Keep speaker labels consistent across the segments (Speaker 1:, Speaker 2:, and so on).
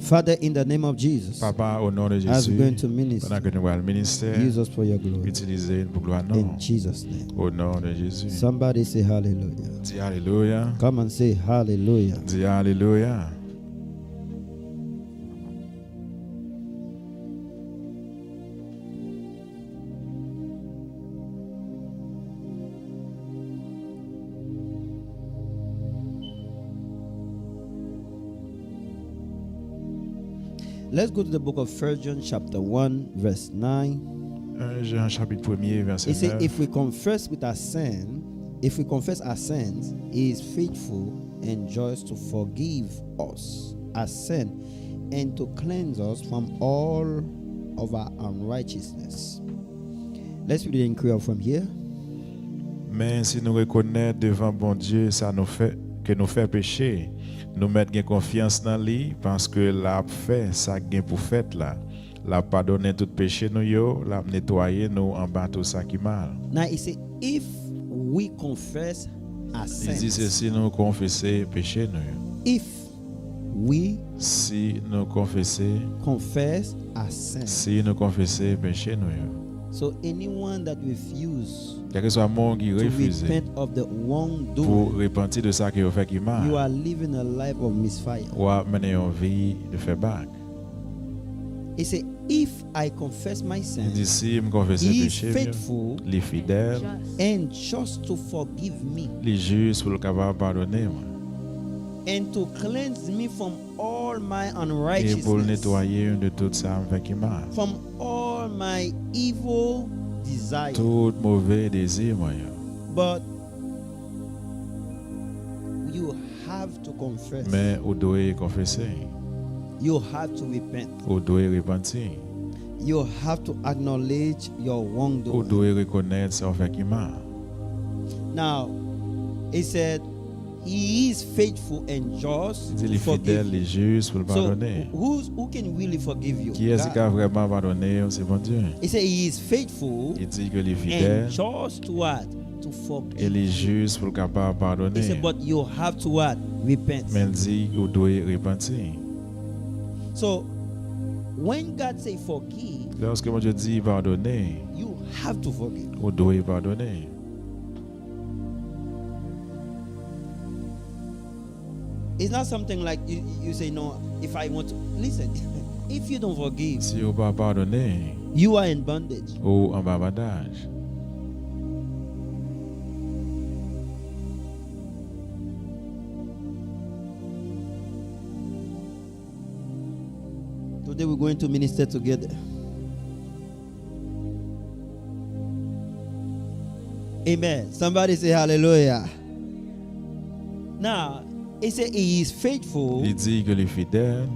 Speaker 1: Father, in the name of Jesus,
Speaker 2: Papa, au nom de
Speaker 1: as we're
Speaker 2: Jésus,
Speaker 1: going to minister,
Speaker 2: pendant que nous allons ministère,
Speaker 1: use us for your glory.
Speaker 2: utilisez pour gloire non.
Speaker 1: In Jesus' name.
Speaker 2: Au nom de Jésus.
Speaker 1: Somebody say hallelujah.
Speaker 2: Dis Alléluia.
Speaker 1: Come and say hallelujah.
Speaker 2: Dis Alléluia.
Speaker 1: Let's go to the book of 1 John chapter 1 verse 9.
Speaker 2: Jean chapitre 1er verset
Speaker 1: It says,
Speaker 2: 9.
Speaker 1: if we confess our sins, he is faithful and just to forgive us our sin and to cleanse us from all of our unrighteousness. Let's read it in Creole from here.
Speaker 2: Mais si nous reconnaissons devant bon Dieu ça nous fait que nous fait péché, nous mettons confiance dans lui parce que l'a fait ça gain pour fait là. L'a pardonné tout péché nous yo, l'a nettoyer nous en bas tout ça qui mal.
Speaker 1: Now it says, if we confess our
Speaker 2: Il dit
Speaker 1: sins,
Speaker 2: si nous confesser péché nous.
Speaker 1: if we
Speaker 2: Si nous confesser
Speaker 1: confess our sins,
Speaker 2: si nous confesser péché nous.
Speaker 1: so anyone that refuse
Speaker 2: Quel que soit monde qui
Speaker 1: to
Speaker 2: refuse
Speaker 1: repent of the wrongdoing,
Speaker 2: pour repentir de ça qu'il a fait qui mal.
Speaker 1: you are living a life of misfire.
Speaker 2: Ou à mener une vie de faire bac.
Speaker 1: It says, if I confess my
Speaker 2: Il dit
Speaker 1: sins,
Speaker 2: si me confesser
Speaker 1: he is
Speaker 2: péché,
Speaker 1: faithful
Speaker 2: les fidèles,
Speaker 1: and just to forgive me
Speaker 2: les justes pour le capable pardonner
Speaker 1: and to cleanse me from all my
Speaker 2: et pour le
Speaker 1: unrighteousness,
Speaker 2: nettoyer de tout ça avec qui mal.
Speaker 1: from all my evil desires.
Speaker 2: Tout mauvais désir moi.
Speaker 1: But you have to confess.
Speaker 2: Mais vous devez confesser,
Speaker 1: You have to repent.
Speaker 2: vous devez repentir,
Speaker 1: You have to acknowledge your
Speaker 2: vous
Speaker 1: wrongdoing.
Speaker 2: devez reconnaître ça fait qui mal.
Speaker 1: Now, it said, he is faithful and just
Speaker 2: Il dit
Speaker 1: to
Speaker 2: les
Speaker 1: forgive
Speaker 2: fidèles,
Speaker 1: you.
Speaker 2: les justes pour le
Speaker 1: So,
Speaker 2: pardonner.
Speaker 1: who can really forgive you?
Speaker 2: Qui est-ce
Speaker 1: God.
Speaker 2: qui a vraiment pardonné? C'est bon Dieu.
Speaker 1: He said he is faithful
Speaker 2: Il dit que les
Speaker 1: and
Speaker 2: fidèles
Speaker 1: just to what? To
Speaker 2: et
Speaker 1: forgive.
Speaker 2: les justes pour le capable
Speaker 1: He
Speaker 2: pardonner.
Speaker 1: said, but you have to what? Repent.
Speaker 2: Mais il dit que vous devez repentir.
Speaker 1: So, when God say forgive,
Speaker 2: Lorsque moi je dis pardonner,
Speaker 1: you have to forgive.
Speaker 2: vous devez pardonner.
Speaker 1: It's not something like you say, no, if I want to. Listen, if you don't forgive,
Speaker 2: Si vous ne pas pardonner,
Speaker 1: you are in bondage.
Speaker 2: ou en bavardage.
Speaker 1: Today we're going to minister together. Amen. Somebody say hallelujah. Now, it says he is faithful.
Speaker 2: Il dit que les fidèles,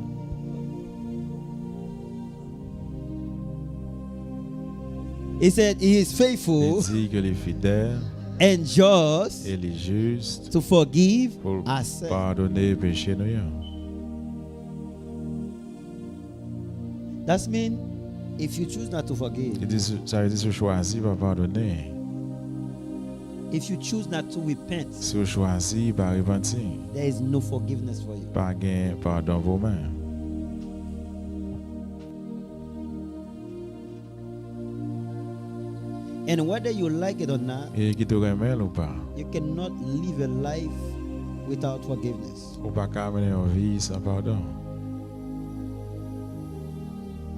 Speaker 1: He said he is
Speaker 2: il
Speaker 1: faithful
Speaker 2: dit que les fidèles
Speaker 1: and just
Speaker 2: et les justes
Speaker 1: to forgive
Speaker 2: pour
Speaker 1: our sins.
Speaker 2: pardonner péché nous.
Speaker 1: That means if you choose not to forgive,
Speaker 2: Il dit ça veut dire si vous choisissez pas pardonner,
Speaker 1: if you choose not to repent,
Speaker 2: si vous choisissez pas repentir,
Speaker 1: there is no forgiveness for you.
Speaker 2: pas gain pardon vos mains.
Speaker 1: And whether you like it or not,
Speaker 2: Et qui te remet ou pas,
Speaker 1: you cannot live a life without forgiveness.
Speaker 2: ou pas qu'à mener une vie sans pardon.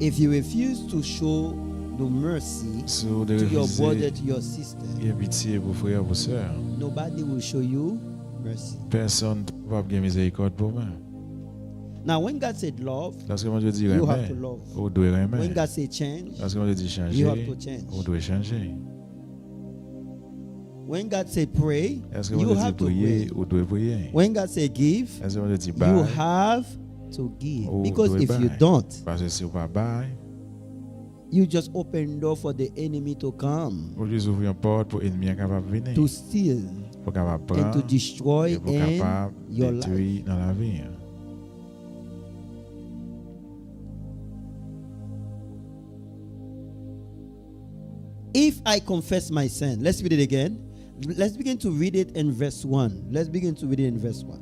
Speaker 1: If you refuse to show the mercy
Speaker 2: Si vous
Speaker 1: to your brother,
Speaker 2: refusez
Speaker 1: to your sister,
Speaker 2: et pitié pour frère pour sœur,
Speaker 1: nobody will show you mercy.
Speaker 2: personne ne va avoir miséricorde pour moi.
Speaker 1: Now, when God said love,
Speaker 2: Lorsque moi je dis
Speaker 1: you have
Speaker 2: remet,
Speaker 1: to love.
Speaker 2: vous devez
Speaker 1: When
Speaker 2: remettre.
Speaker 1: God said change,
Speaker 2: Lorsque moi je dis
Speaker 1: you have
Speaker 2: changer,
Speaker 1: to change.
Speaker 2: vous devez changer.
Speaker 1: When God said pray,
Speaker 2: Lorsque
Speaker 1: you
Speaker 2: moi je dis
Speaker 1: have to
Speaker 2: prier,
Speaker 1: pray.
Speaker 2: vous devez prier.
Speaker 1: When God said give,
Speaker 2: Lorsque moi je dis
Speaker 1: you
Speaker 2: bail,
Speaker 1: have to give.
Speaker 2: vous
Speaker 1: Because
Speaker 2: devez
Speaker 1: if you
Speaker 2: bail.
Speaker 1: don't,
Speaker 2: Parce que si vous ne pas bail,
Speaker 1: you just open door for the enemy to come,
Speaker 2: vous juste ouvrir une porte pour l'ennemi capable de venir.
Speaker 1: to steal
Speaker 2: Pour capable de
Speaker 1: and to
Speaker 2: prendre
Speaker 1: destroy
Speaker 2: et pour
Speaker 1: in
Speaker 2: capable
Speaker 1: your
Speaker 2: de
Speaker 1: life.
Speaker 2: détruire dans la vie.
Speaker 1: If I confess my sin, let's read it again. Let's begin to read it in verse 1. Let's begin to read it in verse 1.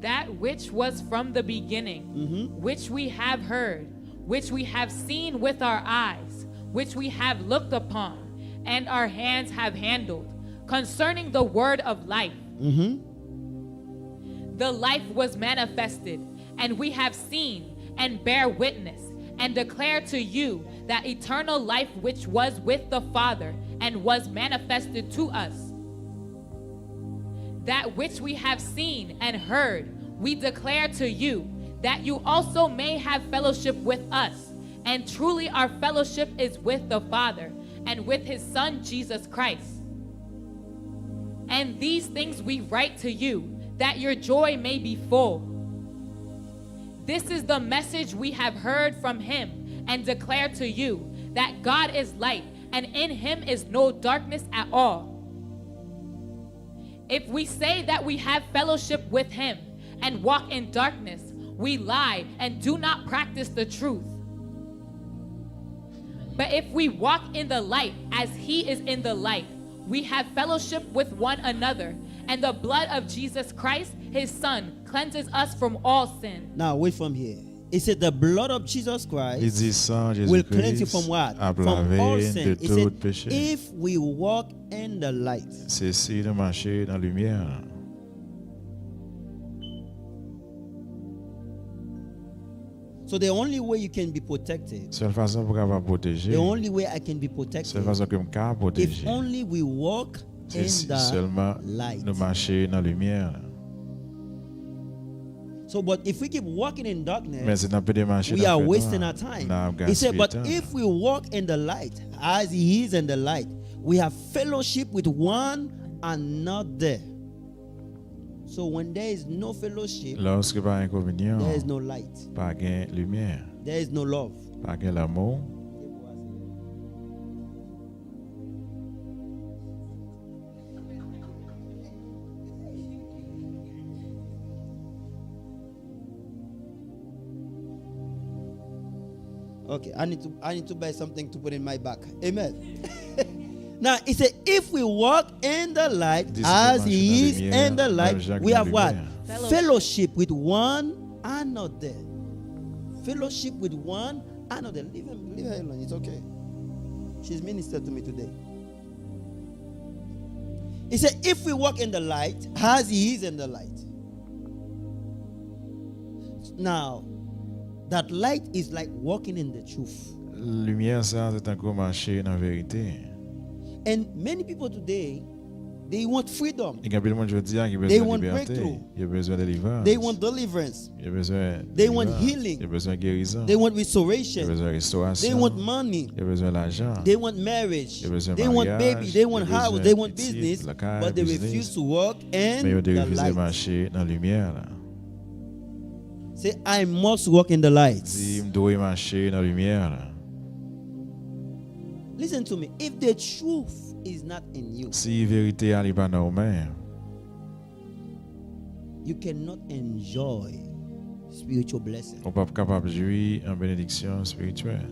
Speaker 3: that which was from the beginning, which we have heard, which we have seen with our eyes, which we have looked upon, and our hands have handled, concerning the word of life. The life was manifested, and we have seen and bear witness, and declare to you that eternal life which was with the Father and was manifested to us. That which we have seen and heard, we declare to you, that you also may have fellowship with us. And truly our fellowship is with the Father and with his Son Jesus Christ. And these things we write to you, that your joy may be full. This is the message we have heard from him and declare to you, that God is light, and in him is no darkness at all. If we say that we have fellowship with him and walk in darkness, we lie and do not practice the truth. But if we walk in the light as he is in the light, we have fellowship with one another, and the blood of Jesus Christ, his Son, cleanses us from all sin.
Speaker 1: Now, wait from here. It said the blood of Jesus Christ will cleanse you from what? From all sin. It said, if we walk in the light.
Speaker 2: C'est si de marcher dans la lumière.
Speaker 1: So the only way you can be protected,
Speaker 2: Seule façon pour avoir protégé.
Speaker 1: the only way I can be protected,
Speaker 2: Seule façon que me capable
Speaker 1: if
Speaker 2: protéger.
Speaker 1: only we walk in
Speaker 2: C'est
Speaker 1: the
Speaker 2: seulement
Speaker 1: light.
Speaker 2: nous marcher dans la lumière.
Speaker 1: So, but if we keep walking in
Speaker 2: Mais
Speaker 1: darkness,
Speaker 2: c'est un peu de marcher
Speaker 1: we
Speaker 2: dans
Speaker 1: are
Speaker 2: le
Speaker 1: wasting
Speaker 2: noir.
Speaker 1: our time.
Speaker 2: Nous avons
Speaker 1: He said,
Speaker 2: gaspillé
Speaker 1: but
Speaker 2: temps.
Speaker 1: if we walk in the light, as he is in the light, we have fellowship with one another. So when there is no fellowship,
Speaker 2: Lorsque pas un communion,
Speaker 1: there is no light.
Speaker 2: pas gain lumière,
Speaker 1: There is no love.
Speaker 2: pas gain l'amour.
Speaker 1: Okay, I need to buy something to put in my back. Amen. Now it said, if we walk in the light as he is in the light, we have what? Fellowship with one another. Fellowship with one another. Leave her alone. It's okay. She's ministered to me today. He said, if we walk in the light as he is in the light. Now, that light is like walking in the truth.
Speaker 2: Lumière ça c'est encore marcher dans la vérité.
Speaker 1: And many people today, they want freedom.
Speaker 2: Il y a beaucoup de monde aujourd'hui qui a
Speaker 1: They
Speaker 2: besoin de
Speaker 1: want
Speaker 2: liberté.
Speaker 1: breakthrough.
Speaker 2: Il a besoin de délivrance.
Speaker 1: They want deliverance.
Speaker 2: Il a besoin de
Speaker 1: They want
Speaker 2: délivrance.
Speaker 1: healing.
Speaker 2: Il a besoin de guérison.
Speaker 1: They want
Speaker 2: Il a
Speaker 1: restoration.
Speaker 2: besoin de restauration.
Speaker 1: They want money.
Speaker 2: Il a besoin d'argent.
Speaker 1: They want marriage.
Speaker 2: Il a besoin de
Speaker 1: They want
Speaker 2: mariage.
Speaker 1: baby. They want
Speaker 2: Il a
Speaker 1: house.
Speaker 2: besoin
Speaker 1: They want
Speaker 2: de petite,
Speaker 1: business.
Speaker 2: la carte,
Speaker 1: But they
Speaker 2: business.
Speaker 1: refuse to walk
Speaker 2: Mais
Speaker 1: in
Speaker 2: ils ont
Speaker 1: the
Speaker 2: refusé de
Speaker 1: light.
Speaker 2: marcher dans la lumière. Là.
Speaker 1: Say, I must walk in the light.
Speaker 2: Si je dois marcher dans la lumière. Là.
Speaker 1: Listen to me. If the truth is not in you,
Speaker 2: Si la vérité n'est pas dans nos mains,
Speaker 1: you cannot enjoy spiritual blessing.
Speaker 2: on ne peut pas capable de jouir en bénédiction spirituelle.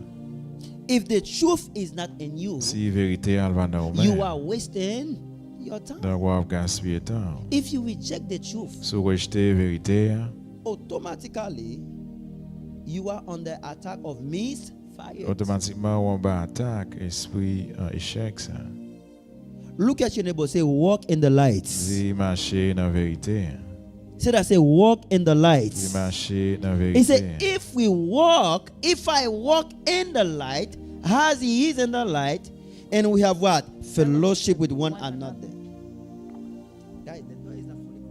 Speaker 1: If the truth is not in you,
Speaker 2: Si la vérité n'est pas dans nos
Speaker 1: you
Speaker 2: mains,
Speaker 1: are wasting your time.
Speaker 2: donc on va gaspiller temps.
Speaker 1: If you reject the truth,
Speaker 2: Si vous rejetez la vérité,
Speaker 1: automatically you are under attack of MisFire.
Speaker 2: automatiquement on va attaquer l'esprit en échec. Ça.
Speaker 1: Look at your neighbor. Say, walk in the light.
Speaker 2: Si marcher dans la vérité,
Speaker 1: Say that. Say, walk in the light.
Speaker 2: si marcher dans la
Speaker 1: He said,
Speaker 2: vérité.
Speaker 1: if I walk in the light, as he is in the light, and we have what? Fellowship with one another. Guys, the door is not fully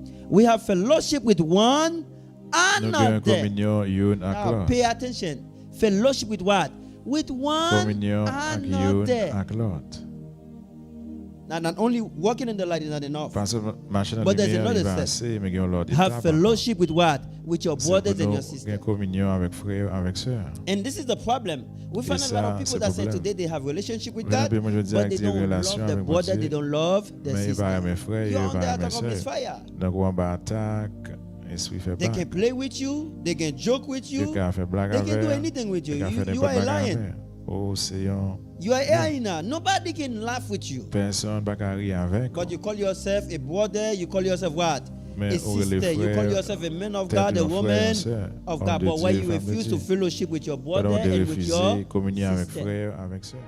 Speaker 1: closed. We have fellowship with one
Speaker 2: Nous avons une
Speaker 1: another.
Speaker 2: communion une à
Speaker 1: Now,
Speaker 2: l'autre.
Speaker 1: pay attention. Fellowship with what? With one
Speaker 2: Communion avec une
Speaker 1: another.
Speaker 2: à l'autre.
Speaker 1: Now, not only walking in the light is not enough.
Speaker 2: Parce que marcher dans
Speaker 1: But
Speaker 2: la
Speaker 1: there's
Speaker 2: lumière,
Speaker 1: another
Speaker 2: il va
Speaker 1: step.
Speaker 2: assez, mais il y a l'autre
Speaker 1: Have
Speaker 2: étape.
Speaker 1: fellowship with what? With your
Speaker 2: C'est
Speaker 1: brothers
Speaker 2: pour
Speaker 1: and
Speaker 2: nous
Speaker 1: your
Speaker 2: gagner
Speaker 1: sisters.
Speaker 2: communion avec frères, avec sœurs.
Speaker 1: And this is the problem. We find a lot
Speaker 2: ça,
Speaker 1: of people
Speaker 2: c'est
Speaker 1: that say
Speaker 2: problème.
Speaker 1: today they have relationship with
Speaker 2: Vous avez
Speaker 1: God,
Speaker 2: moi, je dis
Speaker 1: but they
Speaker 2: avec
Speaker 1: don't
Speaker 2: relation
Speaker 1: love the
Speaker 2: avec
Speaker 1: brother,
Speaker 2: Dieu.
Speaker 1: they don't love the
Speaker 2: Mais il va à mes
Speaker 1: sister.
Speaker 2: frères, il
Speaker 1: You're
Speaker 2: va
Speaker 1: under
Speaker 2: à mes
Speaker 1: attack of
Speaker 2: sœurs.
Speaker 1: MisFire.
Speaker 2: Donc on va attaquer, esprit fait
Speaker 1: They
Speaker 2: pas.
Speaker 1: can play with you, they can joke with you,
Speaker 2: Quelqu'un fait blague
Speaker 1: they can do
Speaker 2: avec.
Speaker 1: anything with you.
Speaker 2: Quelqu'un fait
Speaker 1: You are
Speaker 2: n'importe
Speaker 1: a
Speaker 2: quoi
Speaker 1: lion.
Speaker 2: avec. Oh, c'est un
Speaker 1: You are a hyena. Nobody can laugh with you.
Speaker 2: personne pas qu'à rire avec.
Speaker 1: But you call yourself a brother, you call yourself what?
Speaker 2: Mais
Speaker 1: a
Speaker 2: on les
Speaker 1: sister. You call
Speaker 2: frères,
Speaker 1: yourself a man of
Speaker 2: tête
Speaker 1: God, a
Speaker 2: nos frères,
Speaker 1: woman
Speaker 2: sœurs,
Speaker 1: of
Speaker 2: hommes
Speaker 1: God.
Speaker 2: de
Speaker 1: But why
Speaker 2: Dieu,
Speaker 1: you
Speaker 2: femmes de
Speaker 1: refuse to
Speaker 2: Dieu.
Speaker 1: fellowship with your brother
Speaker 2: Pardon de
Speaker 1: and with your
Speaker 2: refuser communier avec
Speaker 1: sister?
Speaker 2: frère, avec sœur.